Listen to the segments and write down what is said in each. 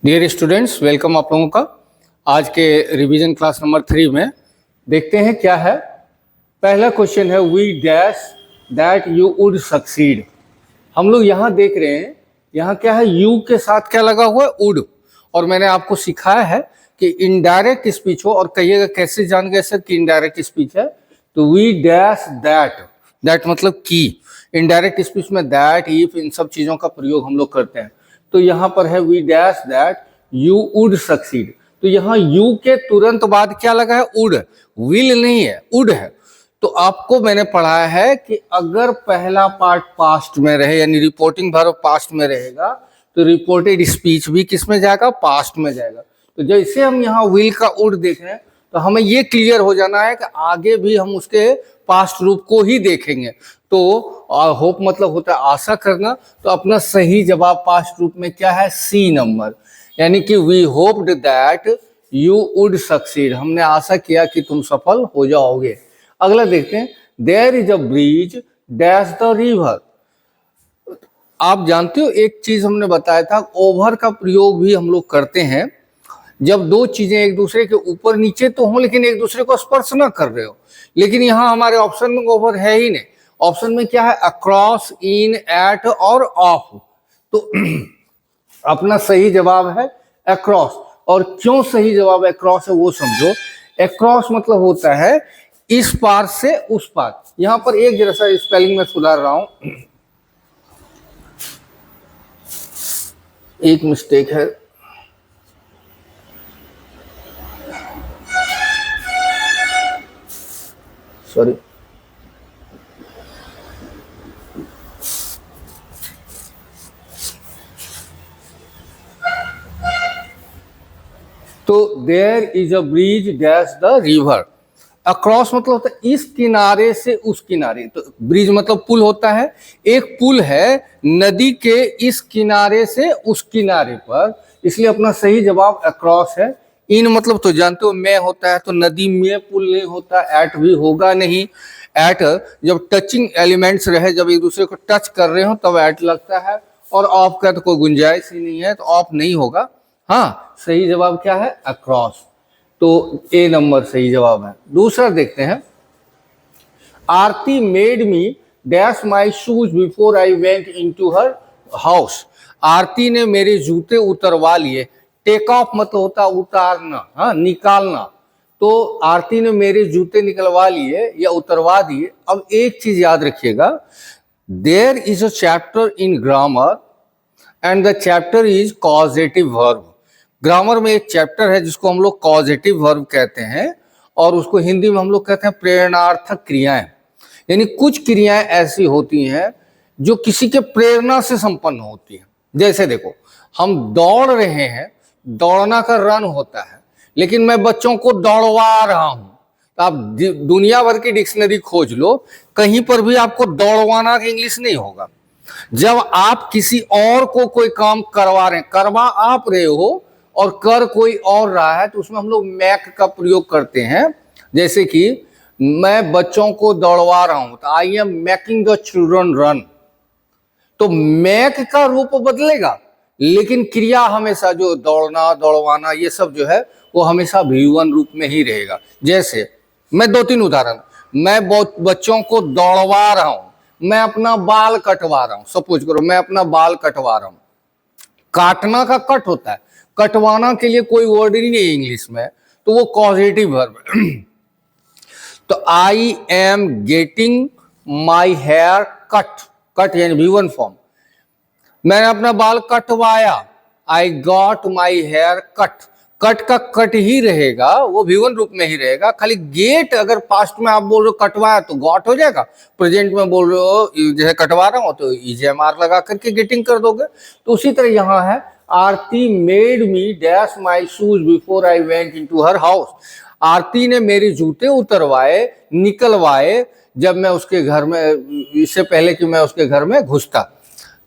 Dear students, welcome आप लोगों का आज के रिवीजन क्लास नंबर 3 में। देखते हैं क्या है। पहला क्वेश्चन है we dash that you would succeed. हम लोग यहाँ देख रहे हैं, यहाँ क्या है, यू के साथ क्या लगा हुआ है, वुड। और मैंने आपको सिखाया है कि इनडायरेक्ट स्पीच हो, और कहिएगा कैसे जान गए सर कि इनडायरेक्ट स्पीच है। तो वी डैश दैट, दैट मतलब की। इनडायरेक्ट स्पीच में दैट, इफ, इन सब चीजों का प्रयोग हम लोग करते हैं। तो यहाँ पर है we dash that you would succeed. तो यहाँ यू के तुरंत बाद क्या लगा है, वुड। विल नहीं है, वुड है। तो आपको मैंने पढ़ाया है कि अगर पहला पार्ट पास्ट में रहे, यानी रिपोर्टिंग वर्ब पास्ट में रहेगा, तो रिपोर्टेड स्पीच भी किस में जाएगा, पास्ट में जाएगा। तो जैसे हम यहाँ विल का वुड देख रहे हैं, तो हमें ये क्लियर हो जाना है कि आगे भी हम उसके पास्ट रूप को ही देखेंगे। तो होप मतलब होता है आशा करना। तो अपना सही जवाब पास्ट रूप में क्या है, सी नंबर, यानी कि we hoped that you would succeed. हमने आशा किया कि तुम सफल हो जाओगे। अगला देखते हैं, there is a bridge dash the river. आप जानते हो एक चीज हमने बताया था, ओवर का प्रयोग भी हम लोग करते हैं जब दो चीजें एक दूसरे के ऊपर नीचे तो हों लेकिन एक दूसरे को स्पर्श ना कर रहे हो। लेकिन यहाँ हमारे ऑप्शन में ओवर है ही नहीं। ऑप्शन में क्या है, अक्रॉस, इन, एट और ऑफ। तो अपना सही जवाब है अक्रॉस। और क्यों सही जवाब अक्रॉस है वो समझो। अक्रॉस मतलब होता है इस पार से उस पार। यहां पर एक जरा सा स्पेलिंग में सुधार रहा हूं, एक मिस्टेक है। सॉरी, तो there is a bridge dash the river. Across मतलब होता है इस किनारे से उस किनारे। तो ब्रिज मतलब पुल होता है। एक पुल है नदी के इस किनारे से उस किनारे पर, इसलिए अपना सही जवाब अक्रॉस है। इन मतलब तो जानते हो में होता है, तो नदी में पुल नहीं होता। एट भी होगा नहीं। एट जब टचिंग एलिमेंट्स रहे, जब एक दूसरे को टच कर रहे हो तब एट लगता है। और ऑफ का तो कोई गुंजाइश ही नहीं है, तो ऑफ नहीं होगा। हाँ, सही जवाब क्या है, अक्रॉस। तो ए नंबर सही जवाब है। दूसरा देखते हैं, Aarti made me dash my shoes before I went into her house. Aarti ने मेरे जूते उतरवा लिए। टेक ऑफ मतलब होता उतारना, हाँ, निकालना। तो आरती ने मेरे जूते निकलवा लिए या उतरवा दिए। अब एक चीज याद रखिएगा, there is a chapter in grammar and the chapter is causative verb. Grammar में एक चैप्टर है जिसको हम लोग कॉजेटिव वर्ब कहते हैं, और उसको हिंदी में हम लोग कहते हैं प्रेरणार्थक क्रियाएं। यानी कुछ क्रियाएं ऐसी होती हैं जो किसी के प्रेरणा से संपन्न होती हैं। जैसे देखो, हम दौड़ रहे हैं, दौड़ना का रन होता है, लेकिन मैं बच्चों को दौड़वा रहा हूं। तो आप दुनिया भर की डिक्शनरी खोज लो, कहीं पर भी आपको दौड़वाना का इंग्लिश नहीं होगा। जब आप किसी और को कोई काम करवा रहे हैं, करवा आप रहे हो और कर कोई और रहा है, तो उसमें हम लोग मैक का प्रयोग करते हैं। जैसे कि मैं बच्चों को दौड़वा रहा हूं, तो I am making the children run. तो मैक का रूप बदलेगा, लेकिन क्रिया हमेशा जो दौड़ना, दौड़वाना, ये सब जो है वो हमेशा V1 रूप में ही रहेगा। जैसे मैं 2-3 उदाहरण, मैं बच्चों को दौड़वा रहा हूं, मैं अपना बाल कटवा रहा हूं। सपोज करो मैं अपना बाल कटवा रहा हूं। काटना का कट होता है, कटवाना के लिए कोई वर्ड ही नहीं है इंग्लिश में, तो वो कॉजेटिव वर्ब। तो I am getting my hair cut. Cut यानी V1 फॉर्म। मैंने अपना बाल कटवाया, I got my hair cut. Cut का कट ही रहेगा, वो V1 रूप में ही रहेगा। खाली गेट अगर पास्ट में आप बोल रहे हो कटवाया तो गॉट हो जाएगा। प्रेजेंट में बोल रहे हो जैसे कटवा रहा हूं तो EJMR लगा करके गेटिंग कर दोगे। तो उसी तरह यहां है, Aarti made me dash my shoes before I went into her house. Aarti ने मेरे जूते उतरवाए, निकलवाए, जब मैं उसके घर में, इससे पहले कि मैं उसके घर में घुसता।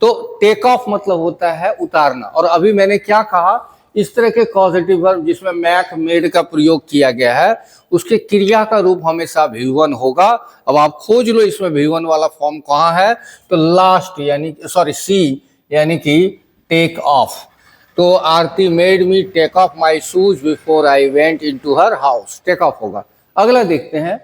तो टेक ऑफ मतलब होता है उतारना। और अभी मैंने क्या कहा, इस तरह के कॉजेटिव वर्ब जिसमें मैक, मेड का प्रयोग किया गया है, उसके क्रिया का रूप हमेशा V1 होगा। अब आप खोज लो इसमें V1 वाला फॉर्म कहाँ है, तो लास्ट यानी सी यानी कि टेक ऑफ। तो Aarti made me take off my shoes before I went into her house, take off होगा। अगला देखते हैं,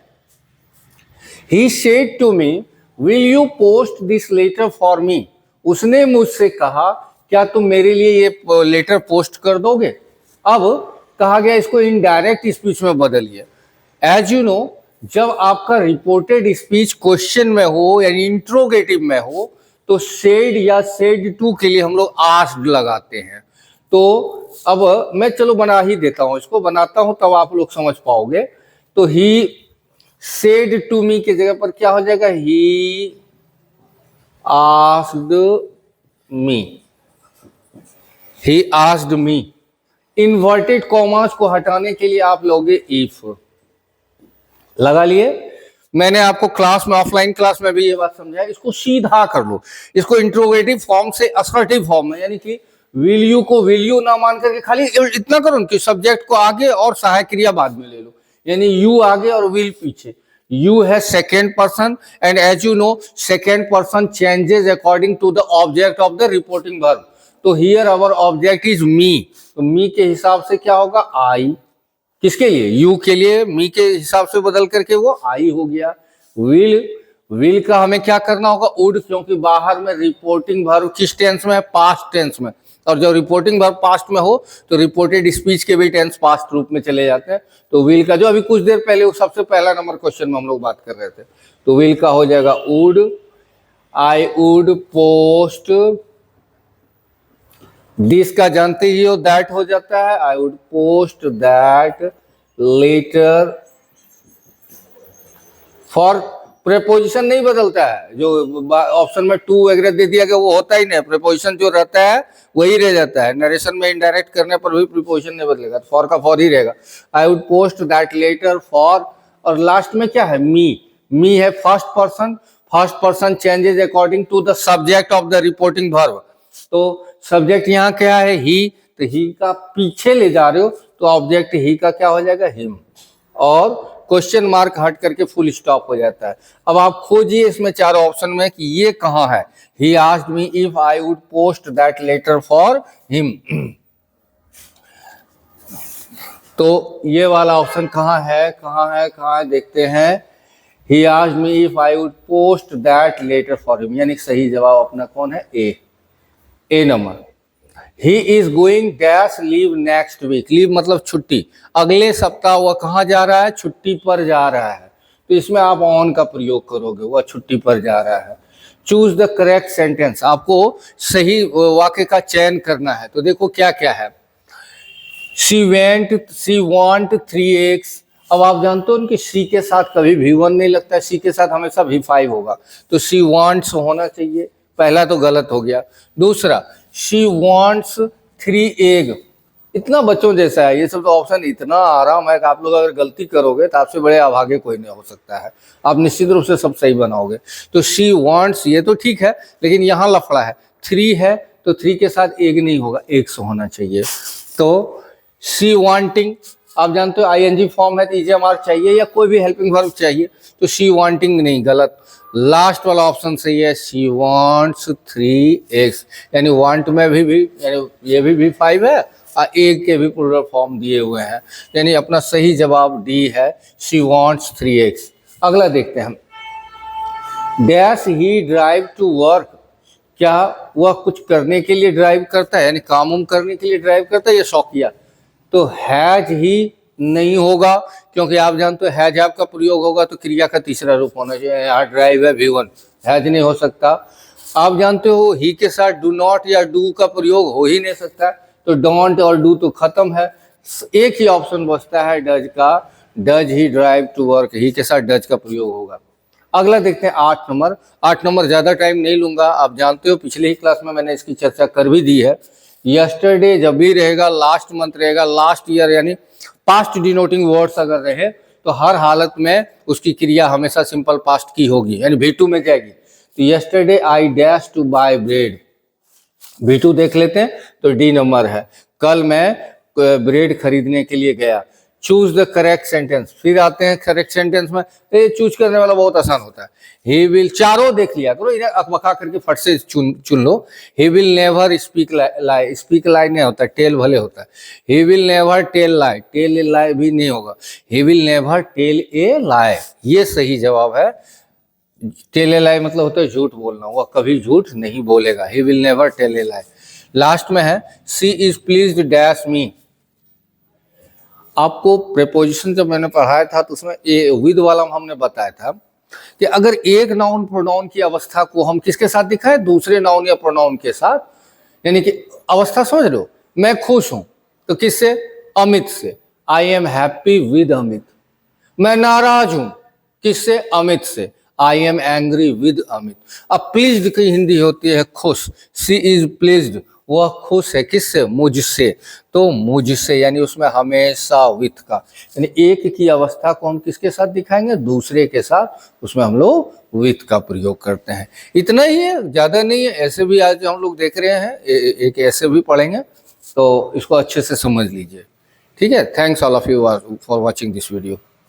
he said to me will you post this letter for me, उसने मुझसे कहा क्या तुम मेरे लिए ये लेटर पोस्ट कर दोगे। अब कहा गया इसको इनडायरेक्ट स्पीच में बदलिए। एज यू नो, जब आपका रिपोर्टेड स्पीच क्वेश्चन में हो यानी इंट्रोगेटिव में हो तो सेड या सेड टू के लिए हम लोग आस्क्ड लगाते हैं। तो अब मैं चलो बना ही देता हूं, इसको बनाता हूं तब आप लोग समझ पाओगे। तो ही सेड टू मी की जगह पर क्या हो जाएगा, ही आस्क्ड मी, ही आस्क्ड मी। इन्वर्टेड कॉमास को हटाने के लिए आप लोगे इफ, लगा लिए। मैंने आपको क्लास में, ऑफलाइन क्लास में भी ये बात समझाया, इसको सीधा कर लो, इसको इंट्रोगेटिव फॉर्म से असर्टिव फॉर्म में, यानी कि विल यू को विल यू ना मान करके खाली इतना करो कि सब्जेक्ट को आगे और सहायक क्रिया बाद में ले लो, यानी यू आगे और विल पीछे। यू है second person and as you know second person changes according to the object of the reporting verb. तो here our object is me, तो मी के हिसाब से क्या होगा, आई। किसके लिए, यू के लिए, मी के हिसाब से बदल करके वो आई हो गया। विल, विल का हमें क्या करना होगा, वुड, क्योंकि बाहर में रिपोर्टिंग वर्ब किस टेंस में है, पास्ट टेंस में, और जब रिपोर्टिंग वर्ब पास्ट में हो तो रिपोर्टेड स्पीच के भी टेंस पास्ट रूप में चले जाते हैं। तो विल का जो अभी कुछ देर पहले वो सबसे पहला नंबर क्वेश्चन में हम लोग बात कर रहे थे, तो विल का हो जाएगा would, I would post, this का जानते ही हो दैट हो जाता है, I would post that letter for. Preposition नहीं बदलता है, जो ऑप्शन में टू वगैरह दे दिया गया वो होता ही नहीं, प्रेपोजिशन जो रहता है वही रह जाता है। नरेशन में इनडायरेक्ट करने पर भी प्रीपोजिशन नहीं बदलेगा, फॉर का फॉर ही रहेगा। I would post that letter for, और लास्ट में क्या है, मी, मी है first person, first person changes according to the subject of the reporting verb. तो सब्जेक्ट यहाँ क्या है, ही, तो ही का पीछे ले जा रहे हो तो ऑब्जेक्ट ही का क्या हो जाएगा, हिम, और क्वेश्चन मार्क हट करके फुल स्टॉप हो जाता है। अब आप खोजिए इसमें चारों ऑप्शन में कि ये कहाँ है, he asked me if I would post that letter for him. तो ये वाला ऑप्शन कहाँ है, कहाँ है, कहाँ है, देखते हैं। He asked me if I would post that letter for him, यानी सही जवाब अपना कौन है, A number. He is going dash leave next week, leave मतलब छुट्टी, अगले सप्ताह वह कहाँ जा रहा है, छुट्टी पर जा रहा है। तो इसमें आप ऑन का प्रयोग करोगे, वह छुट्टी पर जा रहा है। चूज द करेक्ट सेंटेंस, आपको सही वाक्य का चयन करना है। तो देखो क्या क्या है, शी वांट 3 eggs। अब आप जानते हो उनकी सी के साथ कभी V1 नहीं लगता है, सी के साथ हमेशा V5 होगा, तो शी वांट्स होना चाहिए, पहला तो गलत हो गया। दूसरा, शी वांट्स 3 egg, इतना बच्चों जैसा है, ये सब तो ऑप्शन इतना आराम है कि आप लोग अगर गलती करोगे तो आपसे बड़े अभागे कोई नहीं हो सकता है, आप निश्चित रूप से सब सही बनाओगे। तो शी वांट्स ये तो ठीक है, लेकिन यहाँ लफड़ा है, 3 है तो 3 के साथ एग नहीं होगा, eggs होना चाहिए। तो शी वांटिंग, आप जानते हो आईएनजी फॉर्म है तो ईजीएमआर चाहिए या कोई भी हेल्पिंग वर्ब चाहिए, तो शी वांटिंग नहीं, गलत। लास्ट वाला ऑप्शन सही है, शी वांट्स 3 eggs, यानी वांट में भी यानी ये भी V5 है और एग के भी प्लूरल फॉर्म दिए हुए हैं, यानी अपना सही जवाब डी है, शी वांट्स 3 eggs। अगला देखते हैं हम, dash he drive to work, क्या वह कुछ करने के लिए ड्राइव करता है, यानी काम उम करने के लिए ड्राइव करता है या शौकिया। तो हैज ही नहीं होगा, क्योंकि आप जानते हो हैज हैव का प्रयोग होगा तो क्रिया का तीसरा रूप होना चाहिए, यहाँ ड्राइव है V1, हैज नहीं हो सकता। आप जानते हो ही के साथ डू नॉट या डू का प्रयोग हो ही नहीं सकता, तो डोंट और डू तो खत्म है, एक ही ऑप्शन बचता है डज का, does he drive to work, he के साथ डज का प्रयोग होगा। अगला देखते हैं 8 नंबर। 8 नंबर ज़्यादा टाइम नहीं लूंगा, आप जानते हो पिछले ही क्लास में मैंने इसकी चर्चा कर भी दी है। यस्टरडे जब भी रहेगा, लास्ट मंथ रहेगा, लास्ट ईयर यानी पास्ट डिनोटिंग वर्ड्स अगर रहे तो हर हालत में उसकी क्रिया हमेशा सिंपल पास्ट की होगी, यानी V2 में जाएगी। तो yesterday I dash to buy bread, V2 देख लेते हैं, तो डी नंबर है, कल मैं ब्रेड खरीदने के लिए गया। Choose the correct sentence. फिर आते हैं करेक्ट सेंटेंस में, तो ये चूज करने वाला बहुत आसान होता है। ही विल, चारों देख लिया करो, इन्हें अकबका करके फट से चुन लो। He will never speak lie, speak lie नहीं होता, टेल भले होता है। He will never tell lie, tell a lie भी नहीं होगा। He will never tell a lie, ये सही जवाब है। टेल ए लाई मतलब होता है झूठ बोलना, वह कभी झूठ नहीं बोलेगा। He will never tell a lie. Last में है she is pleased dash me. आपको प्रेपोजिशन जब मैंने पढ़ाया था तो उसमें ए विद वाला हमने बताया था कि अगर एक नाउन प्रोनाउन की अवस्था को हम किसके साथ दिखाए, दूसरे नाउन या प्रोनाउन के साथ, यानी कि अवस्था समझ लो, मैं खुश हूं तो किससे, अमित से, I am happy with Amit. मैं नाराज हूं किससे, अमित से, I am angry with Amit. अब प्लीज्ड की हिंदी होती है खुश, सी इज प्लीज्ड, वह खुश है किससे, मुझसे, तो मुझसे, यानी उसमें हमेशा विथ का, यानी एक की अवस्था को हम किसके साथ दिखाएंगे, दूसरे के साथ, उसमें हम लोग विथ का प्रयोग करते हैं। इतना ही है, ज़्यादा नहीं है। ऐसे भी आज हम लोग देख रहे हैं, एक ऐसे भी पढ़ेंगे, तो इसको अच्छे से समझ लीजिए। ठीक है, thanks all of you for watching this video.